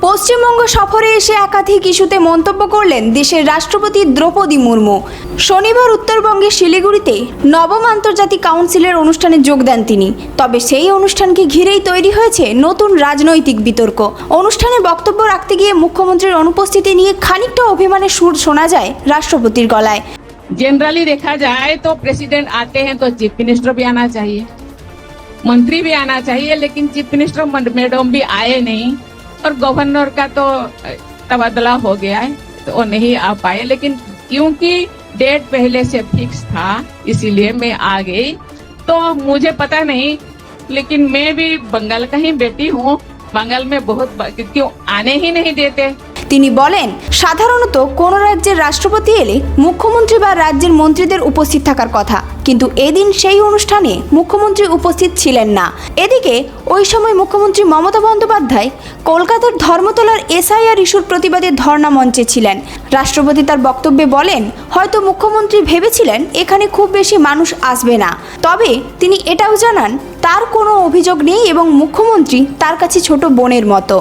পশ্চিমবঙ্গ সফরে এসে একাধিক ইস্যুতে মন্তব্য করলেন দেশের রাষ্ট্রপতি দ্রৌপদী মুর্মু। শনিবার উত্তরবঙ্গের শিলিগুড়িতে নবম আন্তর্জাতিক কাউন্সিলের অনুষ্ঠানে যোগ দেন তিনি। তবে সেই অনুষ্ঠানকে ঘিরেই তৈরি হয়েছে নতুন রাজনৈতিক বিতর্ক। অনুষ্ঠানে বক্তব্য রাখতে গিয়ে মুখ্যমন্ত্রীর অনুপস্থিতি নিয়ে খানিকটা অভিমানের সুর শোনা যায় রাষ্ট্রপতির গলায়। जनरली देखा जाए तो प्रेसिडेंट आते हैं तो चीफ मिनिस्टर भी आना चाहिए, मंत्री भी आना चाहिए, लेकिन चीफ मिनिस्टर मैडम भी आए नहीं और गवर्नर का तो तबादला हो गया है तो वो नहीं आ पाए। लेकिन क्योंकि डेट पहले से फिक्स था इसीलिए मैं आ गई। तो मुझे पता नहीं, लेकिन मैं भी बंगाल का ही बेटी हूँ। बंगाल में बहुत क्यों आने ही नहीं देते। তিনি বলেন, সাধারণত কোন রাজ্যের রাষ্ট্রপতি এলে মুখ্যমন্ত্রী বা রাজ্যের মন্ত্রীদের উপস্থিত থাকার কথা, কিন্তু এদিন সেই অনুষ্ঠানে মুখ্যমন্ত্রী উপস্থিত ছিলেন না। এদিকে ওই সময় মুখ্যমন্ত্রী মমতা বন্দ্যোপাধ্যায় কলকাতার ধর্মতলার এসআইআর ইস্যুর প্রতিবাদে ধর্ণা মঞ্চে ছিলেন। রাষ্ট্রপতি তার বক্তব্যে বলেন, হয়তো মুখ্যমন্ত্রী ভেবেছিলেন এখানে খুব বেশি মানুষ আসবে না, তবে তিনি এটাও জানান তার কোনো অভিযোগ নেই এবং মুখ্যমন্ত্রী তার কাছে ছোট বোনের মতো।